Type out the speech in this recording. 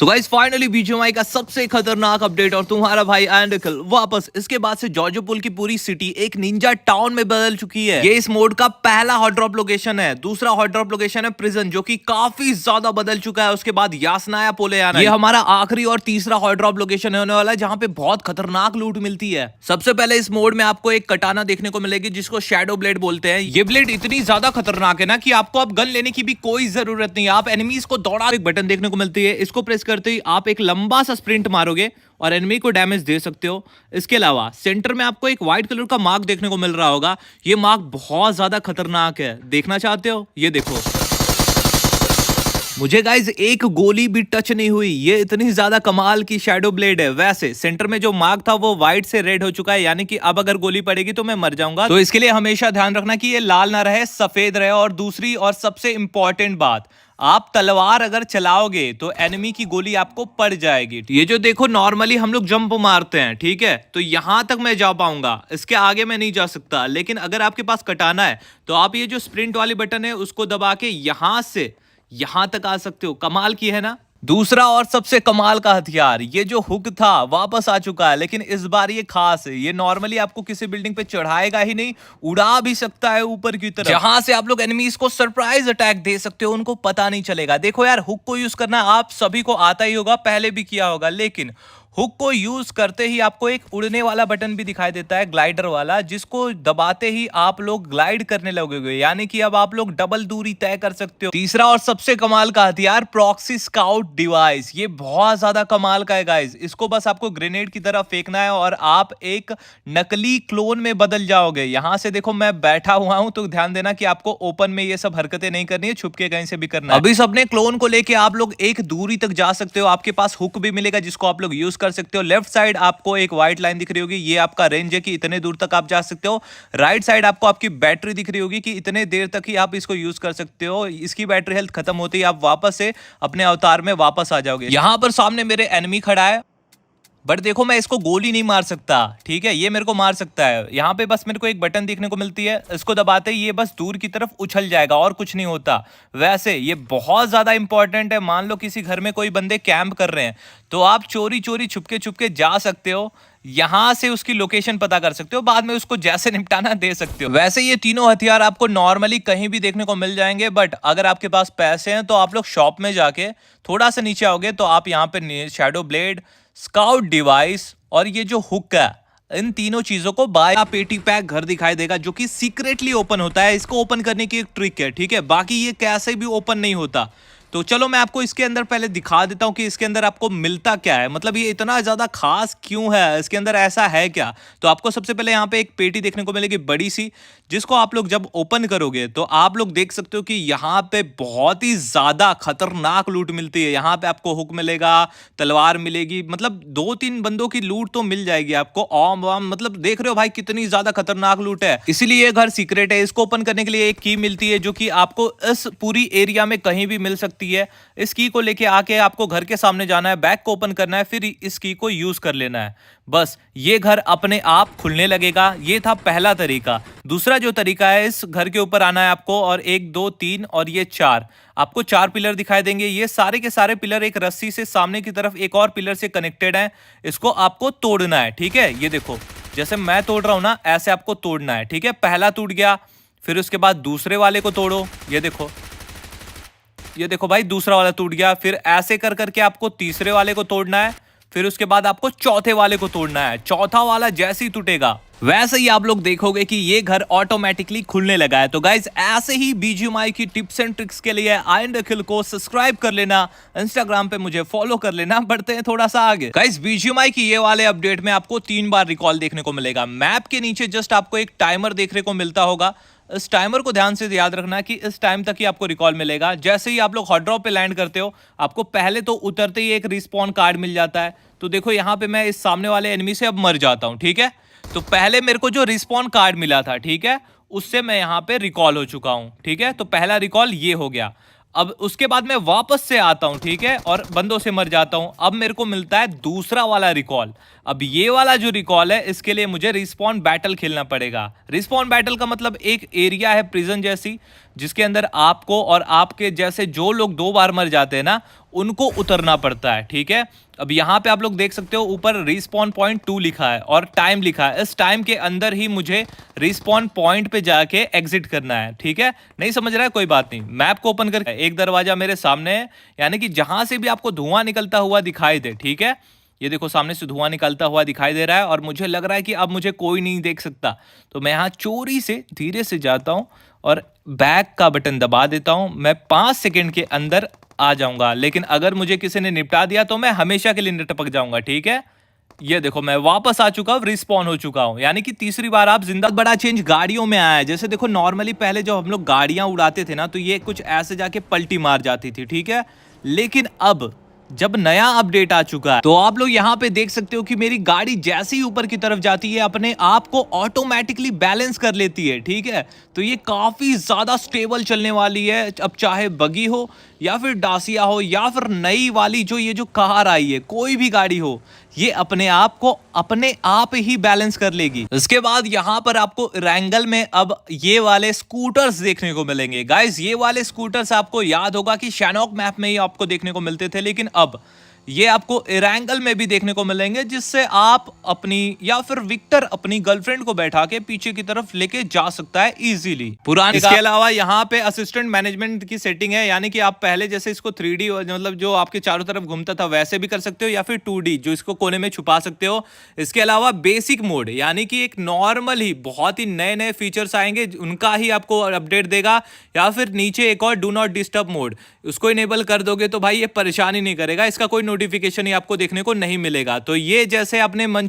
So guys finally BGMI का सबसे खतरनाक अपडेट और तुम्हारा भाई एंड अखिल वापस इसके बाद से जॉर्जो पुल की पूरी सिटी एक निंजा टाउन में बदल चुकी है। ये इस मोड का पहला हॉट ड्रॉप लोकेशन है। दूसरा हॉट ड्रॉप लोकेशन है प्रिजन, जो कि काफी ज्यादा बदल चुका है। उसके बाद यासनाया पोलेयाना, ये हमारा आखिरी और तीसरा हॉट ड्रॉप लोकेशन होने वाला है, जहां पे बहुत खतरनाक लूट मिलती है। सबसे पहले इस मोड में आपको एक कटाना देखने को मिलेगी, जिसको शैडो ब्लेड बोलते हैं। ये ब्लेड इतनी ज्यादा खतरनाक है ना कि आपको अब गन लेने की भी कोई जरूरत नहीं। आप एनिमीज को दौड़ा, एक बटन देखने को मिलती है, इसको प्रेस करते ही आप एक लंबा सा स्प्रिंट मारोगे और एनिमी को डैमेज दे सकते हो। इसके अलावा सेंटर में आपको एक व्हाइट कलर का मार्क देखने को मिल रहा होगा। ये मार्क बहुत ज्यादा खतरनाक है। देखना चाहते हो? ये देखो, मुझे गाइज एक गोली भी टच नहीं हुई। ये इतनी ज्यादा कमाल की शैडो ब्लेड है। वैसे सेंटर में जो मार्क था वो व्हाइट से रेड हो चुका है, यानी कि अब अगर गोली पड़ेगी तो मैं मर जाऊंगा। तो इसके लिए हमेशा ध्यान रखना कि ये लाल ना रहे, सफेद रहे। और दूसरी और सबसे इंपॉर्टेंट बात, आप तलवार अगर चलाओगे तो एनिमी की गोली आपको पड़ जाएगी। ये जो देखो, नॉर्मली हम लोग जंप मारते हैं, ठीक है, तो यहां तक मैं जा पाऊंगा, इसके आगे मैं नहीं जा सकता। लेकिन अगर आपके पास कटाना है तो आप ये जो स्प्रिंट वाली बटन है उसको दबा के यहां से यहां तक आ सकते हो। कमाल की है ना। दूसरा और सबसे कमाल का हथियार, ये जो हुक था वापस आ चुका है, लेकिन इस बार ये खास है। ये नॉर्मली आपको किसी बिल्डिंग पे चढ़ाएगा ही नहीं, उड़ा भी सकता है ऊपर की तरफ, जहां से आप लोग एनिमीज को सरप्राइज अटैक दे सकते हो, उनको पता नहीं चलेगा। देखो यार, हुक को यूज करना आप सभी को आता ही होगा, पहले भी किया होगा, लेकिन हुक को यूज करते ही आपको एक उड़ने वाला बटन भी दिखाई देता है, ग्लाइडर वाला, जिसको दबाते ही आप लोग ग्लाइड करने लगोगे, यानी कि अब आप लोग डबल दूरी तय कर सकते हो। तीसरा और सबसे कमाल का हथियार, प्रॉक्सी स्काउट डिवाइस। ये बहुत ज्यादा कमाल का है गाइस। इसको बस आपको ग्रेनेड की तरह फेंकना है और आप एक नकली क्लोन में बदल जाओगे। यहां से देखो, मैं बैठा हुआ हूं, तो ध्यान देना कि आपको ओपन में ये सब हरकतें नहीं करनी है, छुपके कहीं से भी करना है। अभी सबने क्लोन को लेके आप लोग एक दूरी तक जा सकते हो। आपके पास हुक भी मिलेगा जिसको आप लोग यूज कर सकते हो। लेफ्ट साइड आपको एक व्हाइट लाइन दिख रही होगी, ये आपका रेंज है कि इतने दूर तक आप जा सकते हो। राइट साइड आपको आपकी बैटरी दिख रही होगी कि इतने देर तक ही आप इसको यूज कर सकते हो। इसकी बैटरी हेल्थ खत्म होती है, आप वापस से अपने अवतार में वापस आ जाओगे। यहां पर सामने मेरे एनिमी खड़ा है, बट देखो मैं इसको गोली नहीं मार सकता, ठीक है, ये मेरे को मार सकता है। यहाँ पे बस मेरे को एक बटन देखने को मिलती है, इसको दबाते ही ये बस दूर की तरफ उछल जाएगा और कुछ नहीं होता। वैसे ये बहुत ज्यादा इंपॉर्टेंट है। मान लो किसी घर में कोई बंदे कैंप कर रहे हैं, तो आप चोरी चोरी छुपके छुपके जा सकते हो, यहां से उसकी लोकेशन पता कर सकते हो, बाद में उसको जैसे निपटाना दे सकते हो। वैसे ये तीनों हथियार आपको नॉर्मली कहीं भी देखने को मिल जाएंगे, बट अगर आपके पास पैसे हैं तो आप लोग शॉप में जाके थोड़ा सा नीचे आओगे तो आप यहाँ पे शैडो ब्लेड, स्काउट डिवाइस और ये जो हुक है, इन तीनों चीजों को बाय पेटी पैक घर दिखाई देगा, जो कि सीक्रेटली ओपन होता है। इसको ओपन करने की एक ट्रिक है, ठीक है, बाकी ये कैसे भी ओपन नहीं होता। तो चलो मैं आपको इसके अंदर पहले दिखा देता हूं कि इसके अंदर आपको मिलता क्या है, मतलब ये इतना ज्यादा खास क्यों है, इसके अंदर ऐसा है क्या। तो आपको सबसे पहले यहाँ पे एक पेटी देखने को मिलेगी बड़ी सी, जिसको आप लोग जब ओपन करोगे तो आप लोग देख सकते हो कि यहाँ पे बहुत ही ज्यादा खतरनाक लूट मिलती है। यहाँ पे आपको हुक मिलेगा, तलवार मिलेगी, मतलब 2-3 बंदों की लूट तो मिल जाएगी आपको। ऑम वाम, मतलब देख रहे हो भाई कितनी ज्यादा खतरनाक लूट है। इसीलिए ये घर सीक्रेट है। इसको ओपन करने के लिए एक की मिलती है, जो कि आपको इस पूरी एरिया में कहीं भी मिल सकती है। इस की को लेके आके आपको घर के सामने जाना है, बैग को ओपन करना है, फिर इस की को यूज कर लेना है, बस ये घर अपने आप खुलने लगेगा। ये था पहला तरीका। दूसरा जो तरीका है, इस घर के ऊपर आना है आपको, और 1 2 3 और ये 4, आपको 4 पिलर दिखाई देंगे। ये सारे के सारे पिलर एक रस्सी से सामने की तरफ एक और पिलर से कनेक्टेड है। इसको आपको तोड़ना है, ठीक है। ये देखो, जैसे मैं तोड़ रहा हूं ना, ऐसे आपको तोड़ना है, ठीक है। पहला टूट गया, फिर उसके बाद दूसरे वाले को तोड़ो। ये देखो भाई, दूसरा वाला टूट गया। फिर ऐसे कर करके आपको तीसरे वाले को तोड़ना है, फिर उसके बाद आपको चौथे वाले को तोड़ना है। चौथा वाला जैसे ही टूटेगा, वैसे ही आप लोग देखोगे कि ये घर ऑटोमेटिकली खुलने लगा है। तो गाइज, ऐसे ही बीजीएमआई की टिप्स एंड ट्रिक्स के लिए एंड अखिल को सब्सक्राइब कर लेना, इंस्टाग्राम पे मुझे फॉलो कर लेना। बढ़ते हैं थोड़ा सा आगे। गाइज, बीजीएमआई की ये वाले अपडेट में आपको 3 बार रिकॉल देखने को मिलेगा। मैप के नीचे जस्ट आपको एक टाइमर देखने को मिलता होगा। इस टाइमर को ध्यान से याद रखना कि इस टाइम तक ही आपको रिकॉल मिलेगा। जैसे ही आप लोग हॉट ड्रॉप पे लैंड करते हो, आपको पहले तो उतरते ही एक रिस्पॉन कार्ड मिल जाता है। तो देखो यहाँ पे मैं इस सामने वाले एनिमी से अब मर जाता हूँ, ठीक है। तो पहले मेरे को जो रिस्पॉन कार्ड मिला था, ठीक है, उससे मैं यहाँ पे रिकॉल हो चुका हूँ, ठीक है। तो पहला रिकॉल ये हो गया। अब उसके बाद मैं वापस से आता हूं, ठीक है, और बंदों से मर जाता हूं। अब मेरे को मिलता है दूसरा वाला रिकॉल। अब ये वाला जो रिकॉल है, इसके लिए मुझे रिस्पॉन बैटल खेलना पड़ेगा। रिस्पॉन बैटल का मतलब एक एरिया है प्रिजन जैसी, जिसके अंदर आपको और आपके जैसे जो लोग 2 बार मर जाते हैं ना, उनको उतरना पड़ता है, ठीक है। अब यहाँ पे आप लोग देख सकते हो ऊपर रिस्पॉन पॉइंट 2 लिखा है और टाइम लिखा है। इस टाइम के अंदर ही मुझे रिस्पॉन पॉइंट पे जाके एग्जिट करना है, ठीक है। नहीं समझ रहा है, कोई बात नहीं। मैप को ओपन करके एक दरवाजा मेरे सामने है, यानी कि जहां से भी आपको धुआं निकलता हुआ दिखाई दे, ठीक है। ये देखो सामने से धुआं निकलता हुआ दिखाई दे रहा है और मुझे लग रहा है कि अब मुझे कोई नहीं देख सकता, तो मैं यहाँ चोरी से धीरे से जाता हूँ और बैक का बटन दबा देता हूँ। मैं 5 सेकंड के अंदर आ जाऊंगा, लेकिन अगर मुझे किसी ने निपटा दिया तो मैं हमेशा के लिए टपक जाऊंगा, ठीक है। ये देखो मैं वापस आ चुका हूँ, रिस्पॉन हो चुका हूँ, यानी कि तीसरी बार आप जिंदा। बड़ा चेंज गाड़ियों में आया है। जैसे देखो नॉर्मली पहले जब हम लोग गाड़ियां उड़ाते थे ना, तो ये कुछ ऐसे जाके पलटी मार जाती थी, ठीक है। लेकिन अब जब नया अपडेट आ चुका है, तो आप लोग यहाँ पे देख सकते हो कि मेरी गाड़ी जैसे ही ऊपर की तरफ जाती है अपने आप को ऑटोमेटिकली बैलेंस कर लेती है, ठीक है। तो ये काफी ज्यादा स्टेबल चलने वाली है। अब चाहे बगी हो या फिर डासिया हो या फिर नई वाली जो कार आई है, कोई भी गाड़ी हो, ये अपने आप को अपने आप ही बैलेंस कर लेगी। इसके बाद यहाँ पर आपको रैंगल में अब ये वाले स्कूटर्स देखने को मिलेंगे। गाइस ये वाले स्कूटर्स आपको याद होगा कि शैनॉक मैप में ही आपको देखने को मिलते थे, लेकिन अब ये आपको इरैंगल में भी देखने को मिलेंगे, जिससे आप अपनी या फिर विक्टर अपनी गर्लफ्रेंड को बैठा के पीछे की तरफ लेके जा सकता है इजीली। पुराने इसके अलावा यहाँ पे असिस्टेंट मैनेजमेंट की सेटिंग है, यानी कि आप पहले जैसे इसको 3D मतलब जो आपके चारों तरफ घूमता था वैसे भी कर सकते हो, या फिर 2D जो इसको कोने में छुपा सकते हो। इसके अलावा बेसिक मोड, यानी कि एक नॉर्मल ही बहुत ही नए नए फीचर्स आएंगे, उनका ही आपको अपडेट देगा। या फिर नीचे एक और डू नॉट डिस्टर्ब मोड, उसको इनेबल कर दोगे तो भाई ये परेशानी नहीं करेगा, इसका कोई नोटिफिकेशन ही आपको देखने को नहीं मिलेगा। तो ये जैसे अपने मन